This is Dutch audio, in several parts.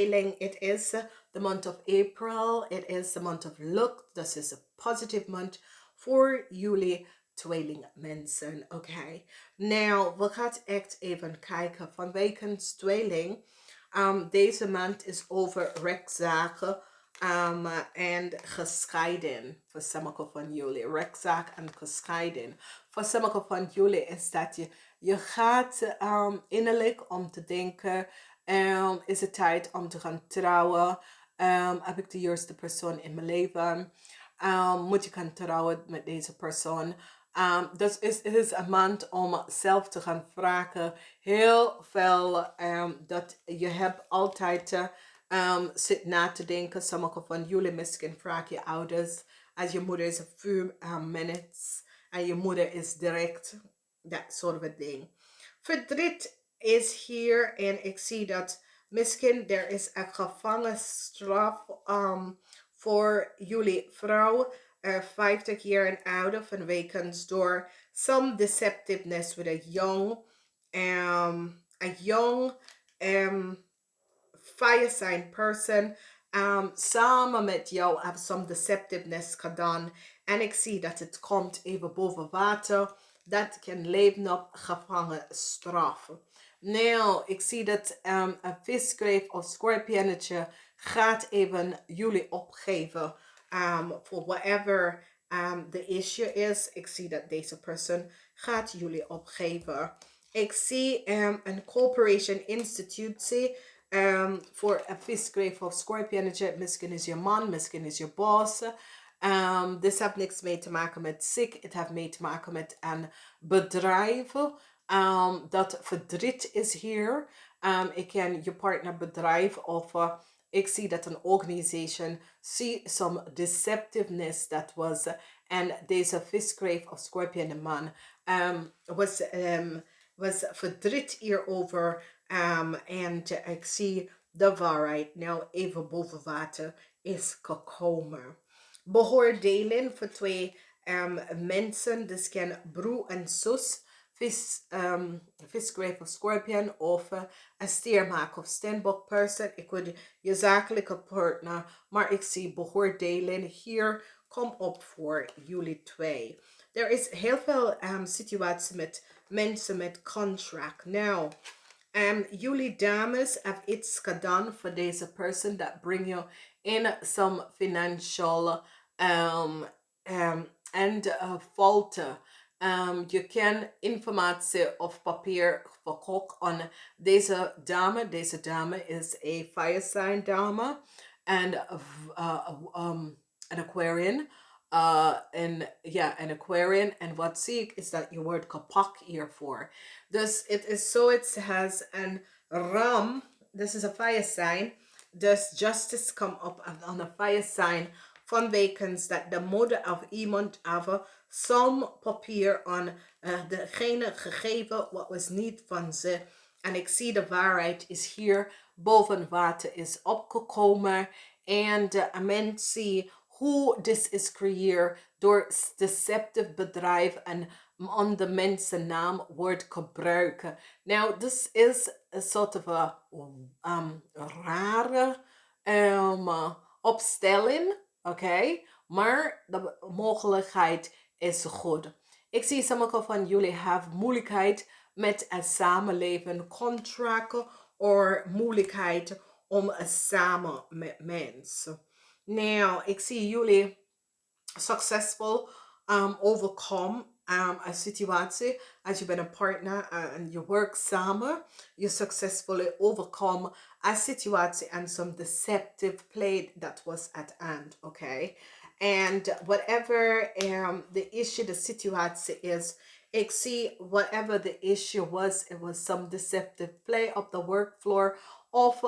tweeling. Het is the month of April. It is the month of luck. Dus is a positive month voor jullie tweelingmensen. Oké. Nou, we gaan echt even kijken van wegens tweeling. Deze maand is over rechtszaken en gescheiden voor sommige van jullie. Rechtszaak en gescheiden. Voor sommige van jullie is dat je gaat innerlijk om te denken, is het tijd om te gaan trouwen? Heb ik de juiste persoon in mijn leven? Moet je gaan trouwen met deze persoon? Dus het is een maand om zelf te gaan vragen. Heel veel dat je hebt altijd zit na te denken. Sommige van jullie misschien vragen je ouders. Als je moeder is een few minutes en je moeder is direct. Dat soort of ding. Verdriet is hier en ik zie dat misschien er is een gevangenisstraf voor jullie vrouw. 50 jaar en ouder vanwege door some deceptiveness with a young fire sign person. Samen met jou hebben some deceptiveness gedaan. En ik zie dat het komt even boven water. Dat kan leven op gevangenisstraf. Nou, ik zie dat een visgreep of scorpionnetje gaat even jullie opgeven. For whatever the issue is. Ik zie dat deze persoon gaat jullie opgeven. Ik zie een corporation institutie voor een visgreep of scorpionnetje. Misschien is je man, misschien is je boss. Dit heeft niks mee te maken met ziek. Het heeft mee te maken met een bedrijf. Dat verdriet is hier. Ik ken je partner bedrijf of ik zie dat een organization see some deceptiveness that was en deze visgreep of scorpion man was verdriet hierover en ik zie de waarheid nou even boven water is gekomen. Beoordeling voor twee mensen, dus kan broer en zus, visgreep of scorpion of een stiermaak of steenbok person. Ik wil je zakelijke partner, maar ik zie beoordeling hier kom op voor jullie twee. Er is heel veel situatie met mensen met contract. Nou, jullie dames hebben iets gedaan voor deze person dat brengt je in some financial faulten. Je kan informatie of papier verkopen aan deze dame. Deze dame is een fire sign dame en een Aquarian. Een Aquarian. En wat zie ik is dat je wordt gepakt hiervoor. Dus het is zoiets has een ram. This is a fire sign. Dus justice come up on a fire sign vanwege dat de moeder of iemand hebben some papier aan degene gegeven wat was niet van ze. En ik zie de waarheid is hier boven water is opgekomen. En de mens zie hoe dit is gecreëerd door deceptief bedrijf en onder mensen naam wordt gebruikt. Nou, this is a sort of a rare opstelling, oké? Maar de mogelijkheid is goed. Ik zie sommige van jullie hebben moeilijkheid met een samenleven contract of moeilijkheid om samen met mensen. Nou, ik zie jullie succesvol overkomen een situatie. Als je bent een partner en je werkt samen, je succesvol overkomen een situatie en some deceptive play that was at hand, okay? And whatever the issue, the situatie is, ik zie whatever the issue was, it was some deceptive play op the work floor. Of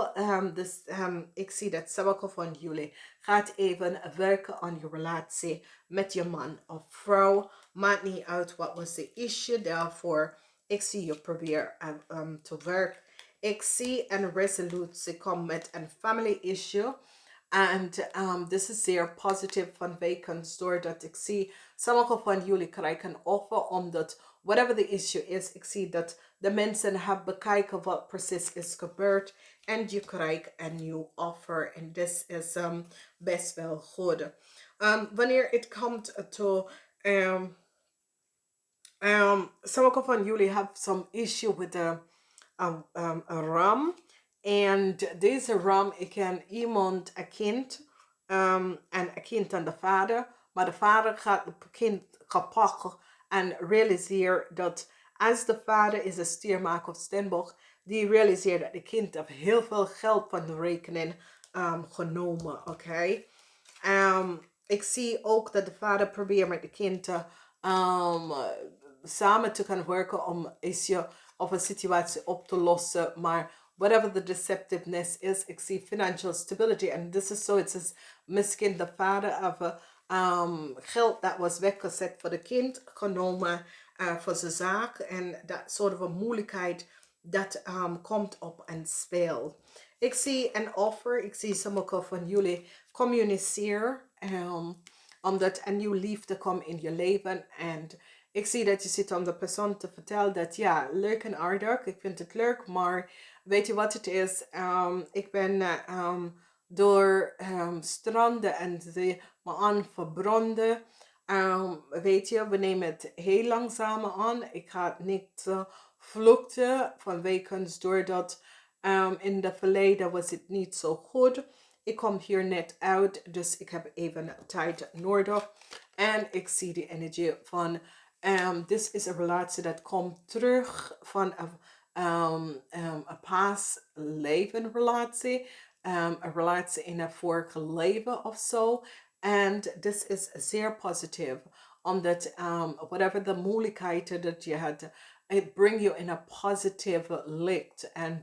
ik zie dat sommige van jullie gaat even werken aan je relatie met je man of vrouw. Maakt niet uit wat was de issue daarvoor. Ik zie je proberen te werken. Ik zie een resolutie komen met een family issue. And this is zeer positief vanwege doordat ik zie sommige van jullie krijgen een offer omdat whatever the issue is, ik zie dat de mensen hebben bekijken wat precies is gebeurd en je krijgt een nieuw offer. En dit is best wel goed. Wanneer het komt to some van jullie have some issue with a ram. En deze ram, ik ken iemand, een kind, en een kind en de vader. Maar de vader gaat het kind pakken en realiseert dat als de vader is een stiermaker of stenbosch, die realiseert dat de kind heeft heel veel geld van de rekening genomen. Oké. Ik zie ook dat de vader probeert met de kind te samen te gaan werken om issue of een situatie op te lossen. Maar whatever the deceptiveness is, ik zie financial stability. En this is so, het is misschien de vader of geld dat was weggezet voor de kind genomen voor zijn zaak. En dat soort van moeilijkheid dat komt op en speelt. Ik zie een offer. Ik zie sommige van jullie communiceren. Omdat een nieuw liefde komt in je leven. En ik zie dat je zit om de persoon te vertellen dat ja, leuk en aardig. Ik vind het leuk, maar weet je wat het is? Ik ben door stranden en ze me aan verbranden. Weet je, we nemen het heel langzaam aan. Ik ga het niet vluchten vanwege doordat in het verleden was het niet zo goed. Ik kom hier net uit, dus ik heb even tijd nodig. En ik zie die energie van, dit is een relatie dat komt terug van een past leven relatie. Een relatie in een vorige leven of zo. En dit is zeer positief. Omdat whatever de moeilijkheden dat je had, it bring you in a positive licht. En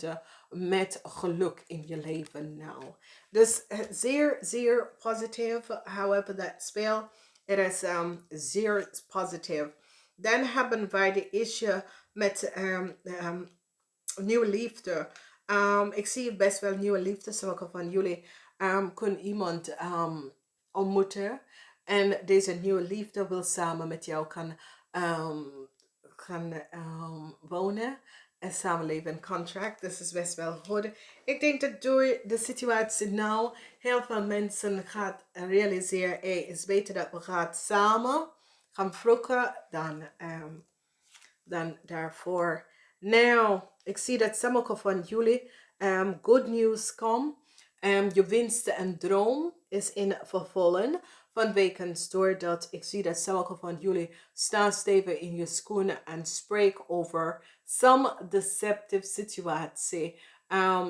met geluk in je leven nou. Dus zeer, zeer positief. However that speel, it is zeer positief. Dan hebben wij de issue met nieuwe liefde. Ik zie best wel nieuwe liefde. Sommige van jullie kunnen iemand ontmoeten. En deze nieuwe liefde wil samen met jou gaan wonen. En samenleven in contract. Dus is best wel goed. Ik denk dat door de situatie nou heel veel mensen gaan realiseren, hey, het is beter dat we gaan samen gaan vloeken dan daarvoor. Nou, ik zie dat sommige van jullie good news komen. Je winst en droom is in vervulling. Vanwege doordat ik zie dat sommige van jullie staan stevig in je schoenen en spreken over some deceptive situatie.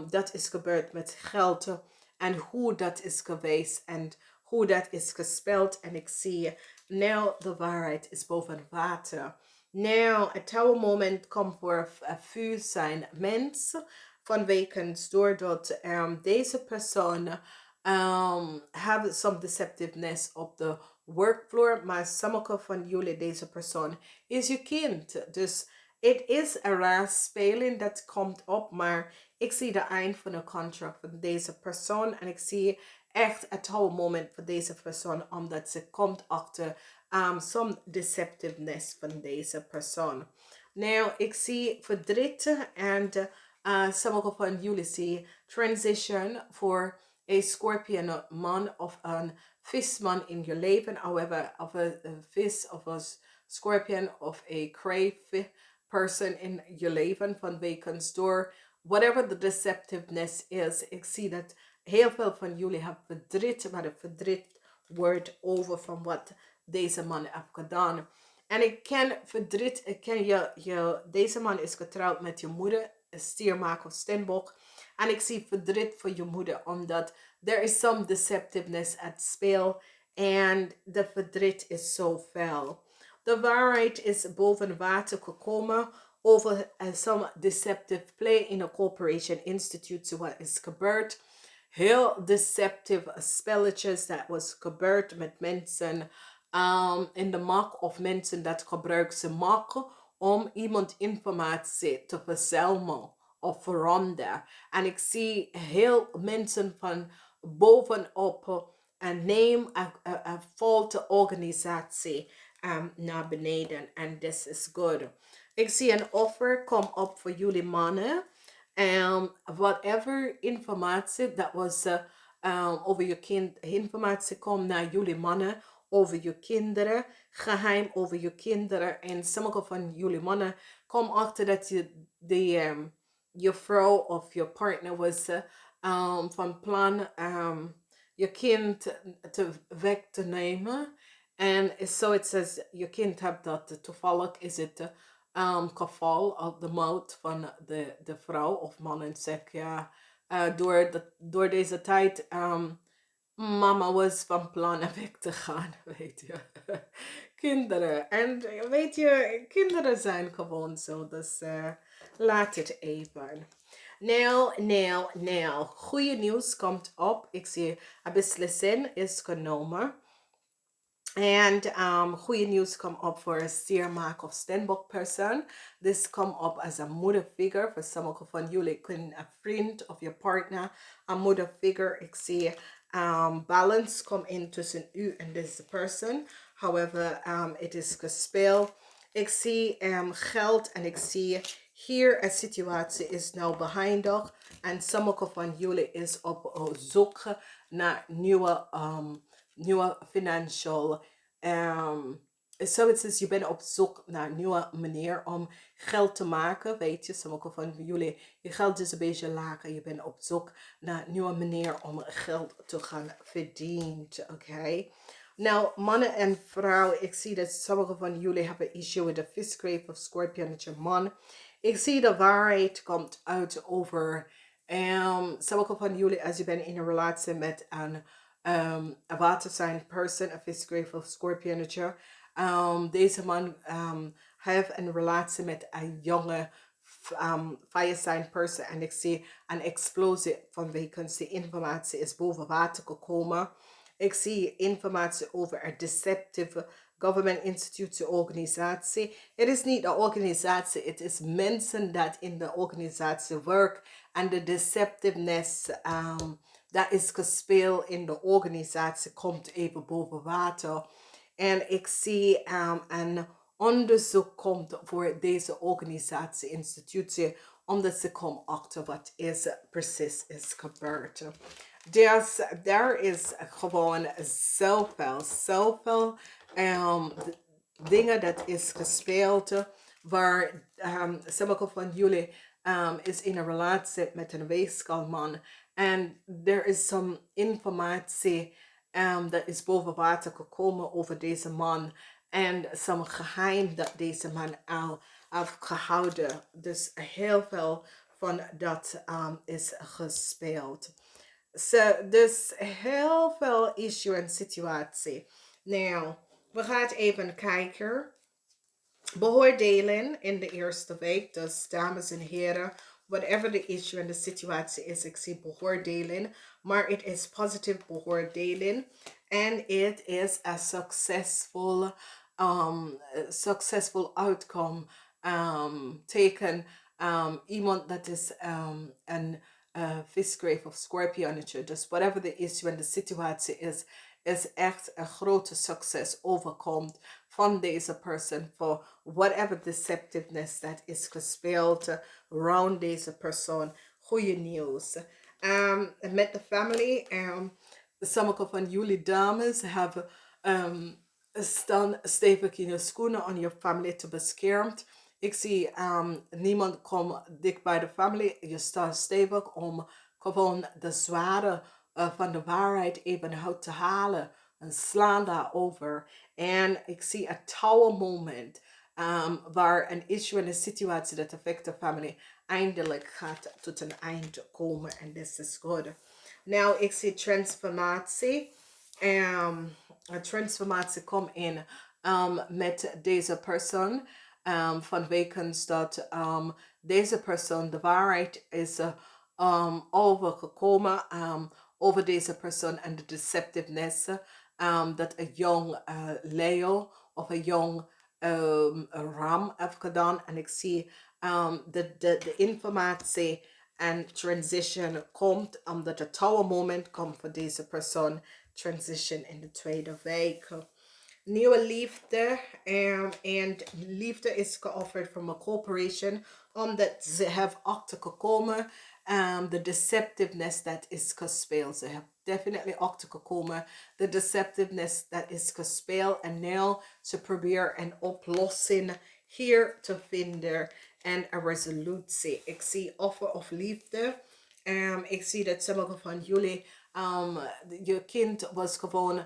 Dat is gebeurd met geld en hoe dat is geweest en hoe dat is gespeeld. En ik zie nou de waarheid is boven water. Nou, het oude moment komt voor een vuur zijn mens. Vanwege doordat deze persoon have some deceptiveness op de workvloer. Maar sommige van jullie, deze persoon, is je kind. Dus het is een raar speling dat komt op. Maar ik zie de eind van de contract van deze persoon. En ik zie echt het oude moment voor deze persoon. Omdat ze komt achter some deceptiveness van deze persoon. Nou, ik zie verdriet en sommige van jullie zien transition voor een scorpion man of een visman in je leven. However, of een vis of een scorpion of een crave person in je leven vanwege door whatever the deceptiveness is. Ik zie dat heel veel van jullie hebben verdriet, maar het verdriet wordt over van wat deze man heeft gedaan. En ik ken verdriet, ik ken deze man is getrouwd met je moeder, een stiermaker of stenbosch. En ik zie verdriet voor je moeder, omdat there is some deceptiveness at speel. En de verdriet is zo fel. De waarheid is boven water gekomen over some deceptive play in a corporation institute. Wat is gebeurd. Heel deceptive spelletjes dat was gebeurd met mensen in de markt of mensen dat gebruiken ze maken om iemand informatie te verzamelen of veranderen. En ik zie heel mensen van bovenop en neem een foute organisatie naar beneden. En this is good. Ik zie een offer kom op voor jullie mannen. Whatever informatie dat was over je kind, informatie komt naar jullie mannen over je kinderen, geheim over je kinderen. En sommige van jullie mannen komen achter dat je vrouw of je partner was van plan je kind weg te nemen. En zoiets als je kind hebt dat toevallig is het geval op de mout van de vrouw of man en zegt ja, door deze tijd mama was van plan om weg te gaan, weet je. Kinderen. En weet je, kinderen zijn gewoon zo, dus laat het even. Nou. Goede nieuws komt op. Ik zie een beslissing is genomen. En goede nieuws komt op voor een stiermaak of stenbok persoon. This komt op als een moederfiguur. Voor sommigen van jullie kunnen een vriend of je partner een moederfiguur. Ik zie balance komt in tussen u en deze persoon. However, het is gespeeld. Ik zie geld en ik zie hier een situatie is nou behendig. En sommige van jullie is op zoek naar nieuwe financial. Zoiets is, je bent op zoek naar een nieuwe manier om geld te maken. Weet je, sommige van jullie, je geld is een beetje lager. Je bent op zoek naar een nieuwe manier om geld te gaan verdienen. Oké. Nou, mannen en vrouwen, ik zie dat sommige van jullie hebben issue met de visgrave of scorpion met je man. Ik zie de waarheid komt uit over sommige van jullie, als je bent in een relatie met een water sign person, een visgrave of scorpionnetje. Deze man heeft een relatie met een jonge fire sign person en ik zie een explosie van vacancy. Informatie is boven water gekomen. Ik zie informatie over een deceptive government institute organisatie. Het is niet de organisatie, het is mensen dat in de organisatie werken en de deceptiveness dat is gespeeld in de organisatie komt even boven water. En ik zie een onderzoek komt voor deze organisatie, institutie, omdat ze komen achter wat is precies is gebeurd. Dus daar is gewoon zoveel dingen dat is gespeeld waar sommige van jullie is in een relatie met een Weegschaal man en er is some informatie dat is boven water gekomen over deze man en some geheim dat deze man al heeft gehouden. Dus heel veel van dat is gespeeld. Dus heel veel issue en situatie. Nou, we gaan even kijken. Beoordelen in de eerste week. Dus dames en heren, whatever the issue en de situatie is, ik zie beoordelen. Maar het is positief beoordelen. En het is een successful outcome. Teken iemand dat is een visgrave of scorpionnetje. Dus whatever the issue en de situatie is echt een grote succes overkomt van deze persoon voor whatever deceptiveness dat is gespeeld rond deze persoon. Goede nieuws. Met de family, sommige van jullie dames hebben staan stevig in je schoenen om je familie te beschermen. Ik zie niemand komt dik bij de familie. Je staat stevig om gewoon de zware van de waarheid even uit te halen. En slaan daarover. En ik zie een tower moment. Waar een issue en een situatie dat affect de familie eindelijk gaat tot een eind komen. En dit is goed. Nou, ik zie transformatie. Een transformatie komt in met deze persoon. Vanwege dat deze persoon de waarheid is overgekomen over deze persoon en de deceptiveness. Dat een jong Leo of een jong ram heeft gedaan. En ik zie de informatie en transition komt omdat het tower moment komt voor deze persoon. Transition in de tweede week. nieuwe liefde. En liefde is geofferd from a corporation omdat ze hebben achtergekomen. The deceptiveness that is gespeeld. Ze hebben definitely achtergekomen. The deceptiveness that is gespeeld. En nu ze proberen een oplossing hier te vinden. En een resolutie. Ik zie offer of liefde. Ik zie dat sommige van jullie, je kind was gewoon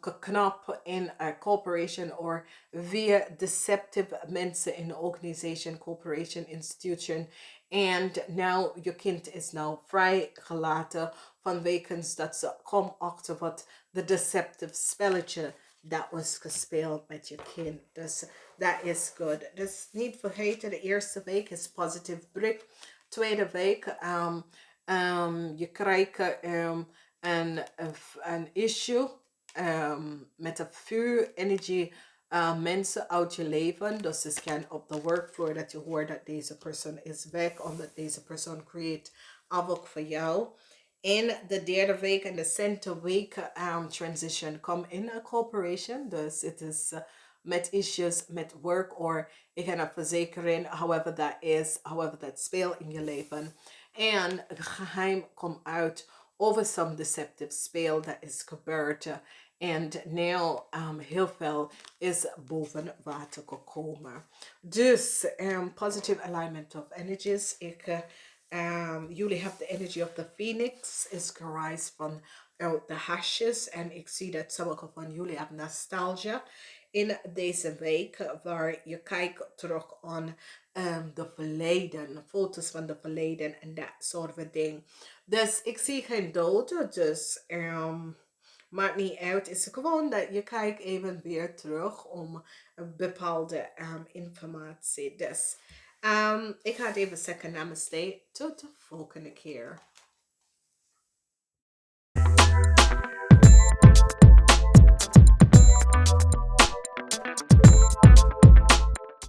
geknapt in a corporation or via deceptive mensen in the organization, corporation, institution. And now je kind is nou vrijgelaten vanwege dat ze kom achter wat de deceptive spelletje dat was gespeeld met je kind. Dus dat is good. Dus niet vergeten, de eerste week is positieve blik. Tweede week, je krijgt een issue met de vuur, energie, mensen uit je leven. Dus het kan op de workfloor dat je hoort dat deze persoon is weg, omdat deze persoon creëert havoc voor jou. In de derde week en de center week transition come in a corporation. Dus het is met issues met work or ik ga een verzekering, however dat is, however dat speelt in je leven. En het geheim komt uit over some deceptive speel dat is gebeurd. En nu heel veel is boven water gekomen. Dus positive alignment of energies. Jullie hebben de energy of the phoenix is gereisd van uit de ashes. En ik zie dat sommige van jullie hebben nostalgia in deze week, waar je kijkt terug aan de verleden, foto's van de verleden en dat soort van ding. Dus ik zie geen dood, dus maakt niet uit. Het is gewoon dat je kijkt even weer terug om een bepaalde informatie. Dus ik ga het even zeggen namaste. Tot de volgende keer.